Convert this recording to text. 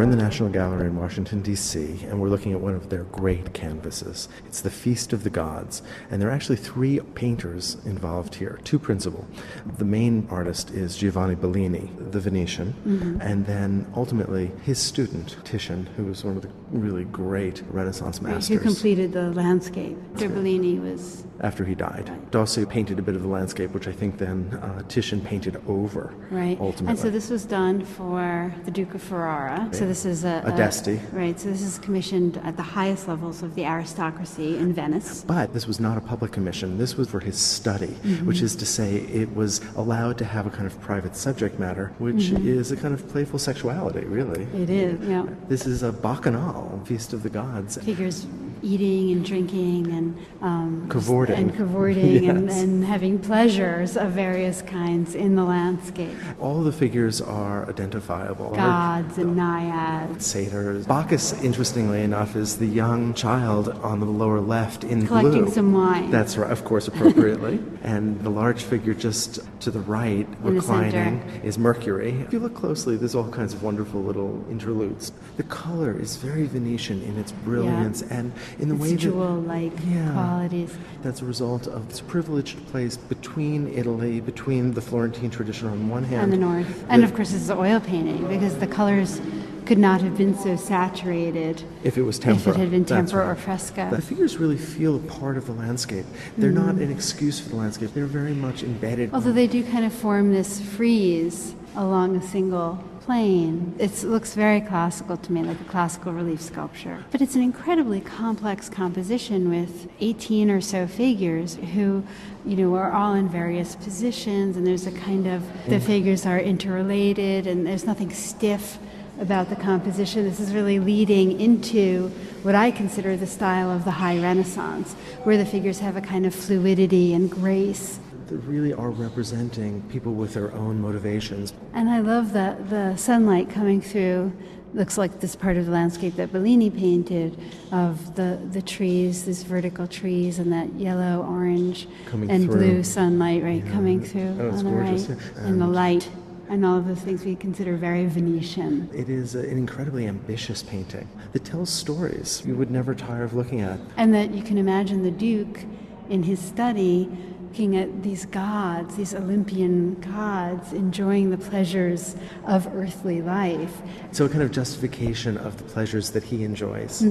in the National Gallery in Washington, D.C., and we're looking at one of their great canvases. It's the Feast of the Gods, and there are actually three painters involved here, two principal. The main artist is Giovanni Bellini, the Venetian, and then ultimately his student, Titian, who was one of the really great Renaissance masters. Who completed the landscape. After Bellini was... After he died. Dossi painted a bit of the landscape, which I think then Titian painted over, ultimately. And so this was done for the Duke of Ferrara. Right. So this is a Desti. Right, so this is commissioned at the highest levels of the aristocracy in Venice. But this was not a public commission. This was for his study, which is to say it was allowed to have a kind of private subject matter, which is a kind of playful sexuality, really. It is, yeah. This is a bacchanal, Feast of the Gods. Figures eating and drinking and cavorting, yes. and having pleasures of various kinds in the landscape. All the figures are identifiable. Gods and naiads. Satyrs. Bacchus, interestingly enough, is the young child on the lower left in collecting blue. Some wine. That's right, of course, appropriately. And the large figure just to the right, in reclining, the is Mercury. If you look closely, there's all kinds of wonderful little interludes. The color is very Venetian in its brilliance and in the way that... jewel-like qualities. That's a result of this privileged place between Italy, between the Florentine tradition on one hand... and the north. And of course, this is oil painting, because the colors could not have been so saturated if it was tempera. If it had been tempera or fresco. The figures really feel a part of the landscape. They're not an excuse for the landscape. They're very much embedded. Although they do kind of form this frieze along a single plane. It looks very classical to me, like a classical relief sculpture. But it's an incredibly complex composition with 18 or so figures who, are all in various positions, and there's a kind of, the figures are interrelated, and there's nothing stiff about the composition. This is really leading into what I consider the style of the High Renaissance, where the figures have a kind of fluidity and grace. They really are representing people with their own motivations. And I love the sunlight coming through. Looks like this part of the landscape that Bellini painted, of the trees, these vertical trees, and that yellow, orange, and blue sunlight coming through on the gorgeous. right, and the light. And all of those things we consider very Venetian. It is an incredibly ambitious painting that tells stories you would never tire of looking at. And that you can imagine the Duke in his study looking at these gods, these Olympian gods, enjoying the pleasures of earthly life. So a kind of justification of the pleasures that he enjoys.